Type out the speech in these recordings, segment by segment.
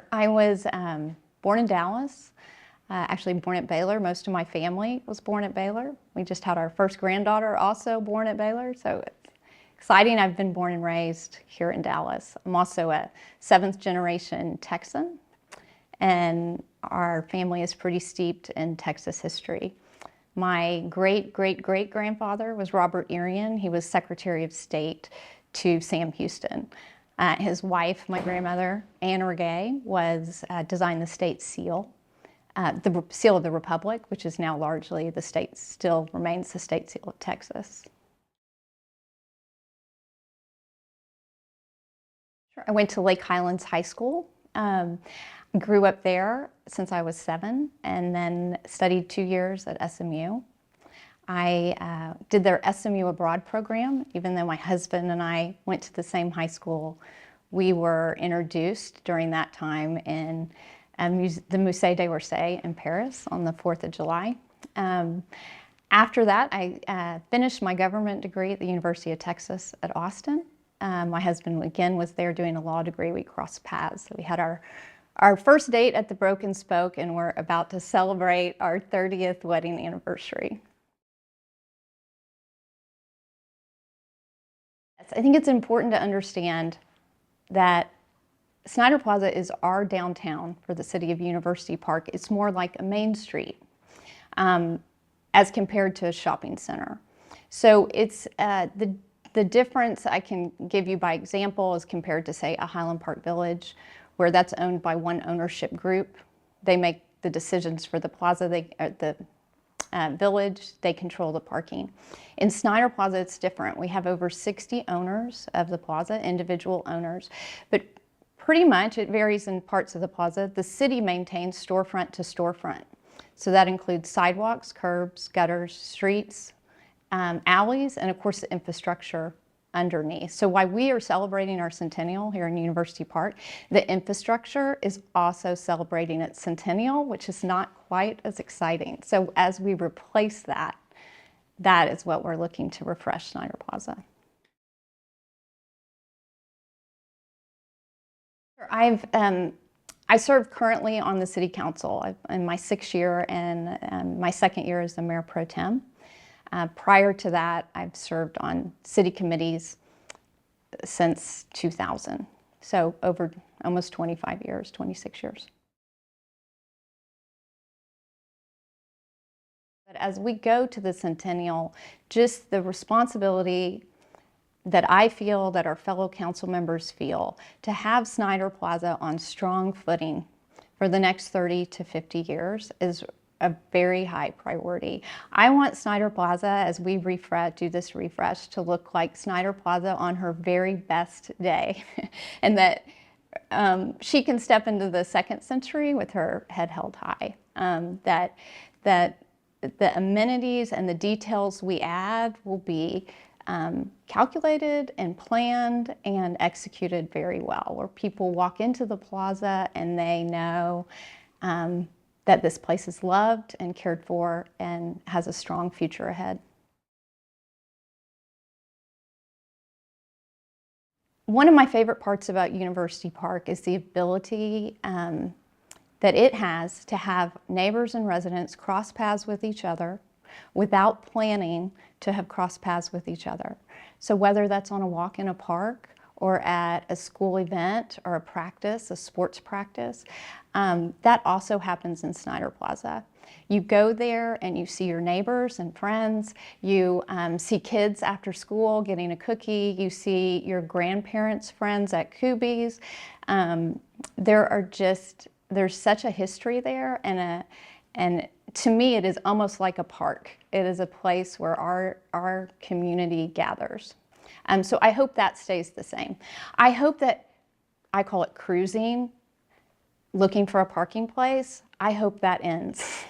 Sure. I was born in Dallas, actually born at Baylor. Most of my family was born at Baylor. We just had our first granddaughter also born at Baylor, so it's exciting. I've been born and raised here in Dallas. I'm also a seventh generation Texan, and our family is pretty steeped in Texas history. My great-great-great-grandfather was Robert Irian. He was Secretary of State to Sam Houston. His wife, my grandmother, Anne Regay, designed the state seal, the seal of the Republic, which is now largely still remains the state seal of Texas. Sure. I went to Lake Highlands High School. Grew up there since I was 7, and then studied 2 years at SMU. I did their SMU Abroad program. Even though my husband and I went to the same high school, we were introduced during that time in the Musée d'Orsay in Paris on the 4th of July. After that, I finished my government degree at the University of Texas at Austin. My husband, again, was there doing a law degree. We crossed paths. So we had our first date at the Broken Spoke, and we're about to celebrate our 30th wedding anniversary. I think it's important to understand that Snider Plaza is our downtown for the city of University Park. It's more like a main street as compared to a shopping center. So it's the difference I can give you by example is compared to, say, a Highland Park Village, where that's owned by one ownership group. They make the decisions for the plaza, the village, they control the parking. In Snider Plaza, it's different. We have over 60 owners of the plaza, individual owners, but pretty much it varies in parts of the plaza. The city maintains storefront to storefront. So that includes sidewalks, curbs, gutters, streets, alleys, and of course the infrastructure underneath. So while we are celebrating our centennial here in University Park, the infrastructure is also celebrating its centennial, which is not quite as exciting. So as we replace that, that is what we're looking to refresh Snider Plaza. I serve currently on the City Council. I'm in my 6th year, and my 2nd year as the Mayor Pro Tem. Prior to that, I've served on city committees since 2000, so over almost 25 years, 26 years. But as we go to the Centennial, just the responsibility that I feel, that our fellow council members feel, to have Snider Plaza on strong footing for the next 30 to 50 years is a very high priority. I want Snider Plaza, as we do this refresh, to look like Snider Plaza on her very best day, and that she can step into the 2nd century with her head held high. That the amenities and the details we add will be calculated and planned and executed very well, where people walk into the plaza and they know that this place is loved and cared for and has a strong future ahead. One of my favorite parts about University Park is the ability that it has to have neighbors and residents cross paths with each other without planning to have crossed paths with each other. So whether that's on a walk in a park or at a school event or a practice, a sports practice, that also happens in Snider Plaza. You go there and you see your neighbors and friends, you see kids after school getting a cookie, you see your grandparents' friends at Kubi's. There's such a history there, and to me it is almost like a park. It is a place where our community gathers. So I hope that stays the same. I hope that, I call it cruising, looking for a parking place. I hope that ends.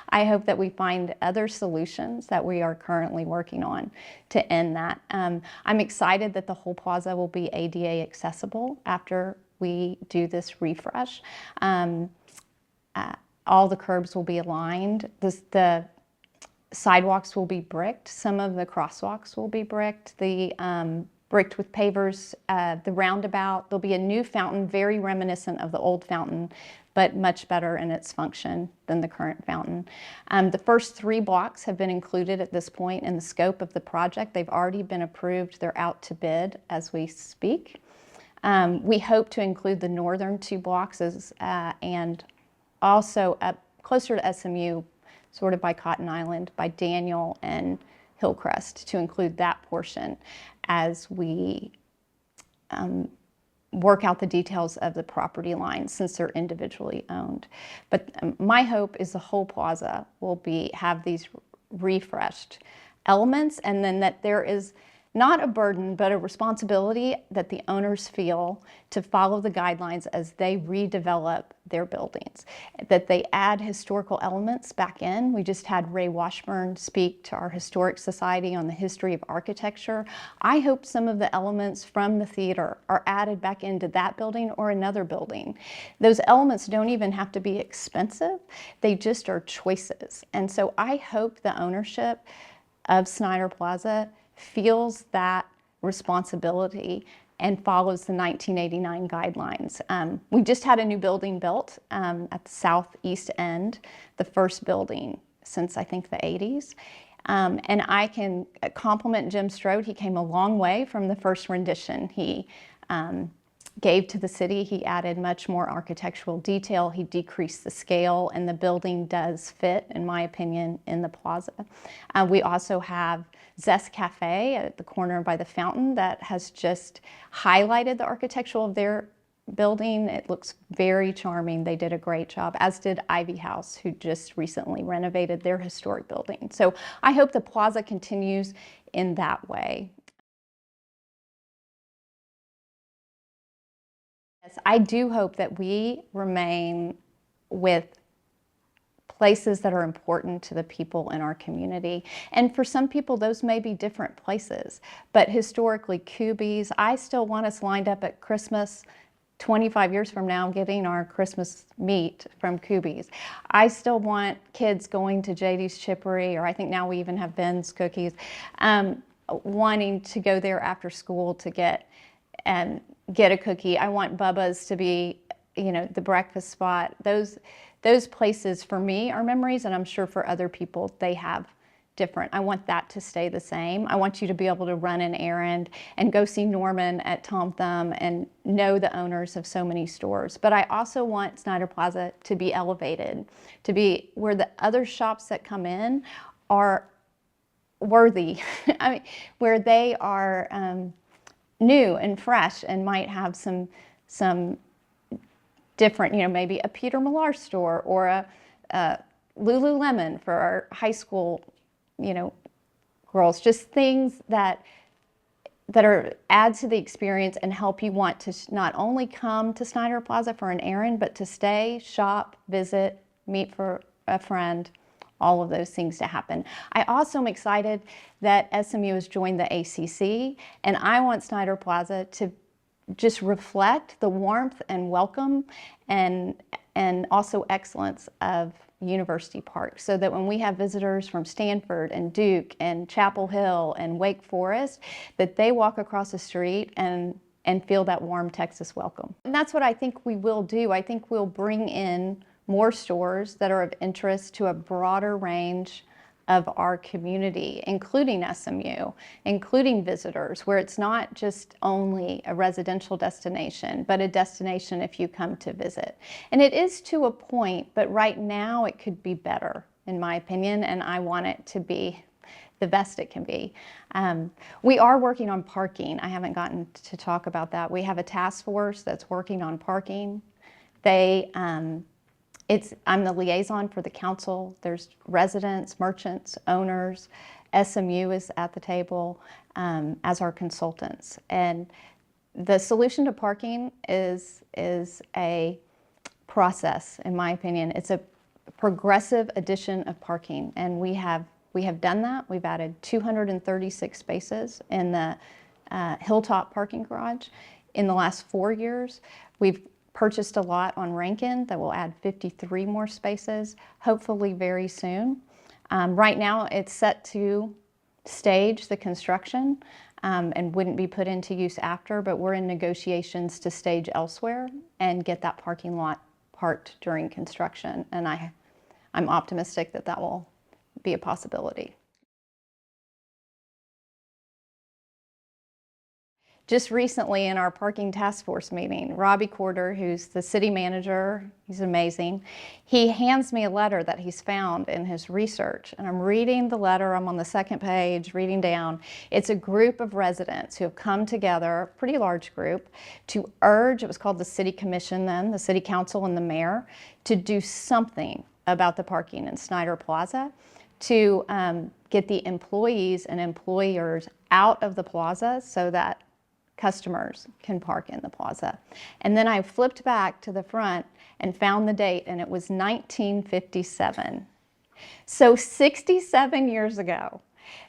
I hope that we find other solutions that we are currently working on to end that. I'm excited that the whole plaza will be ADA accessible after we do this refresh. All the curbs will be aligned. The sidewalks will be bricked. Some of the crosswalks will be bricked. The bricked with pavers, the roundabout. There'll be a new fountain, very reminiscent of the old fountain, but much better in its function than the current fountain. The first 3 blocks have been included at this point in the scope of the project. They've already been approved. They're out to bid as we speak. We hope to include the northern 2 blocks and also up closer to SMU, sort of by Cotton Island, by Daniel and Hillcrest, to include that portion as we work out the details of the property lines, since they're individually owned. But my hope is the whole plaza will have these refreshed elements, and then that there is not a burden, but a responsibility that the owners feel to follow the guidelines as they redevelop their buildings, that they add historical elements back in. We just had Ray Washburn speak to our Historic Society on the history of architecture. I hope some of the elements from the theater are added back into that building or another building. Those elements don't even have to be expensive. They just are choices. And so I hope the ownership of Snider Plaza feels that responsibility and follows the 1989 guidelines. We just had a new building built at the southeast end, the first building since I think the 80s. And I can compliment Jim Strode. He came a long way from the first rendition he gave to the city. He added much more architectural detail. He decreased the scale, and the building does fit, in my opinion, in the plaza. We also have Zest Cafe at the corner by the fountain that has just highlighted the architectural of their building. It looks very charming. They did a great job, as did Ivy House, who just recently renovated their historic building. So I hope the plaza continues in that way. Yes, I do hope that we remain with places that are important to the people in our community. And for some people, those may be different places. But historically, Kubi's, I still want us lined up at Christmas 25 years from now getting our Christmas meat from Kubi's. I still want kids going to JD's Chippery, or I think now we even have Ben's Cookies, wanting to go there after school to get a cookie. I want Bubba's to be, you know, the breakfast spot. Those places for me are memories, and I'm sure for other people they have different. I want that to stay the same. I want you to be able to run an errand and go see Norman at Tom Thumb and know the owners of so many stores. But I also want Snider Plaza to be elevated, to be where the other shops that come in are worthy. I mean, where they are new and fresh and might have some different, you know, maybe a Peter Millar store or a Lululemon for our high school, you know, girls. Just things that are add to the experience and help you want to not only come to Snider Plaza for an errand, but to stay, shop, visit, meet for a friend, all of those things to happen. I also am excited that SMU has joined the ACC, and I want Snider Plaza to just reflect the warmth and welcome and also excellence of University Park, so that when we have visitors from Stanford and Duke and Chapel Hill and Wake Forest, that they walk across the street and feel that warm Texas welcome. And that's what I think we will do. I think we'll bring in more stores that are of interest to a broader range of our community, including SMU, including visitors, where it's not just only a residential destination, but a destination if you come to visit. And it is to a point, but right now it could be better, in my opinion, and I want it to be the best it can be. We are working on parking. I haven't gotten to talk about that. We have a task force that's working on parking. I'm the liaison for the council. There's residents, merchants, owners. SMU is at the table as our consultants. And the solution to parking is a process, in my opinion. It's a progressive addition of parking, and we have done that. We've added 236 spaces in the Hilltop parking garage in the last 4 years. We've purchased a lot on Rankin that will add 53 more spaces, hopefully very soon. Right now it's set to stage the construction. and wouldn't be put into use after, but we're in negotiations to stage elsewhere and get that parking lot parked during construction. And I'm optimistic that that will be a possibility. Just recently in our parking task force meeting, Robbie Corder, who's the city manager, he's amazing, he hands me a letter that he's found in his research. And I'm reading the letter, I'm on the second page, reading down. It's a group of residents who have come together, a pretty large group, to urge, it was called the city commission then, the city council and the mayor, to do something about the parking in Snider Plaza, to get the employees and employers out of the plaza so that customers can park in the plaza. And then I flipped back to the front and found the date, and it was 1957. So 67 years ago.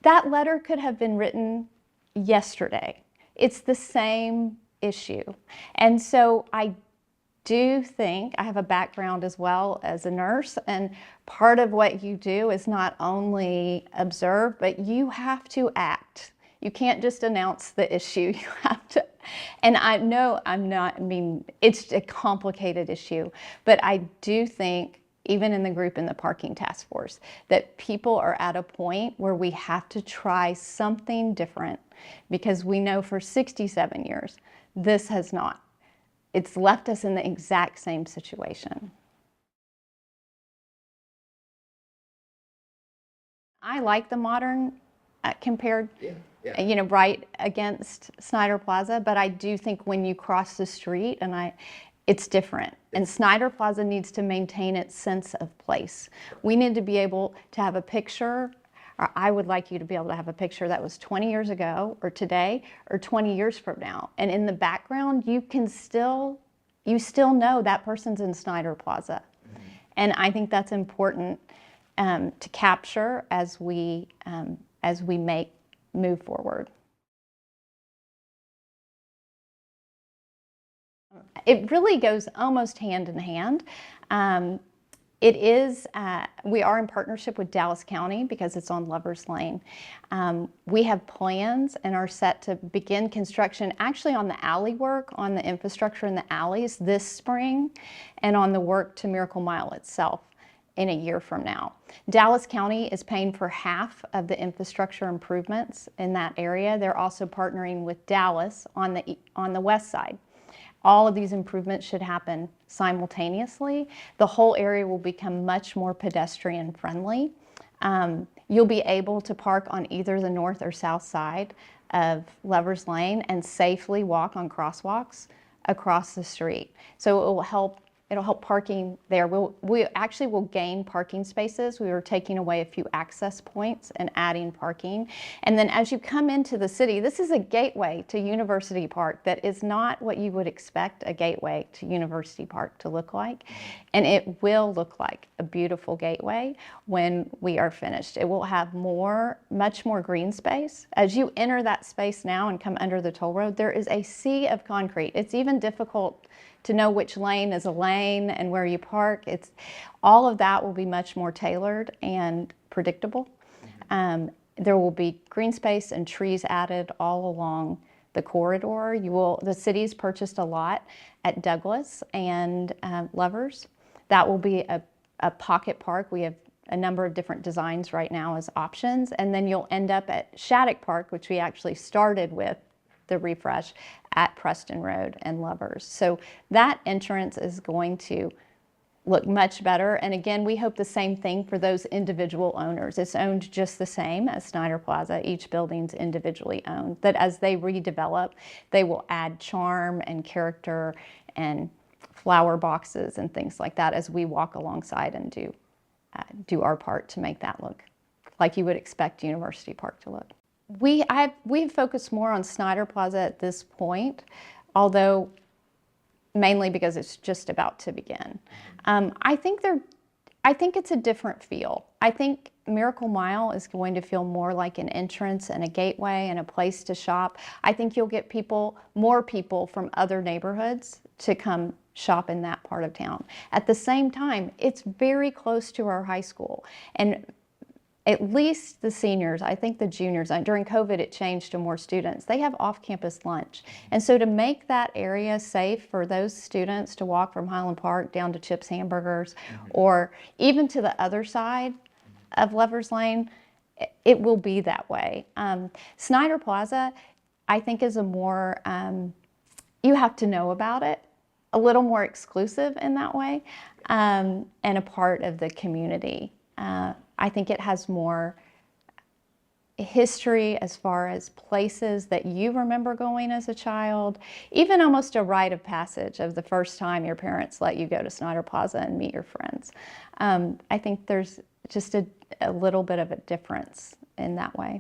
That letter could have been written yesterday. It's the same issue. And so I do think, I have a background as well as a nurse, and part of what you do is not only observe, but you have to act. You can't just announce the issue, you have to, and I know it's a complicated issue, but I do think, even in the group in the parking task force, that people are at a point where we have to try something different, because we know for 67 years, this has not. It's left us in the exact same situation. I like the modern compared, you know, right against Snider Plaza, but I do think when you cross the street, it's different. And Snider Plaza needs to maintain its sense of place. We need to be able to have a picture, or I would like you to be able to have a picture that was 20 years ago, or today, or 20 years from now. And in the background, you still know that person's in Snider Plaza. And I think that's important to capture as we move forward. It really goes almost hand in hand. We are in partnership with Dallas County because it's on Lovers Lane. We have plans and are set to begin construction actually on the alley work, on the infrastructure in the alleys this spring, and on the work to Miracle Mile itself in a year from now. Dallas County is paying for half of the infrastructure improvements in that area. They're also partnering with Dallas on the west side. All of these improvements should happen simultaneously. The whole area will become much more pedestrian friendly. You'll be able to park on either the north or south side of Lovers Lane and safely walk on crosswalks across the street. So it will help. It'll help parking there. We actually will gain parking spaces. We were taking away a few access points and adding parking. And then as you come into the city, this is a gateway to University Park that is not what you would expect a gateway to University Park to look like. And it will look like a beautiful gateway when we are finished. It will have much more green space. As you enter that space now and come under the toll road, there is a sea of concrete. It's even difficult to know which lane is a lane and where you park. All of that will be much more tailored and predictable. There will be green space and trees added all along the corridor. The city's purchased a lot at Douglas and Lovers. That will be a pocket park. We have a number of different designs right now as options. And then you'll end up at Shattuck Park, which we actually started with the refresh at Preston Road and Lovers. So that entrance is going to look much better. And again, we hope the same thing for those individual owners. It's owned just the same as Snider Plaza. Each building's individually owned. That as they redevelop, they will add charm and character and flower boxes and things like that as we walk alongside and do our part to make that look like you would expect University Park to look. We've focused more on Snider Plaza at this point, although mainly because it's just about to begin. I think it's a different feel. I think Miracle Mile is going to feel more like an entrance and a gateway and a place to shop. I think you'll get more people from other neighborhoods to come shop in that part of town. At the same time, it's very close to our high school. And at least the seniors, I think the juniors, during COVID it changed to more students, they have off-campus lunch. And so to make that area safe for those students to walk from Highland Park down to Chip's Hamburgers, or even to the other side of Lover's Lane, it will be that way. Snider Plaza, I think, is a more, you have to know about it, a little more exclusive in that way, and a part of the community. I think it has more history as far as places that you remember going as a child, even almost a rite of passage of the first time your parents let you go to Snider Plaza and meet your friends. I think there's just a little bit of a difference in that way.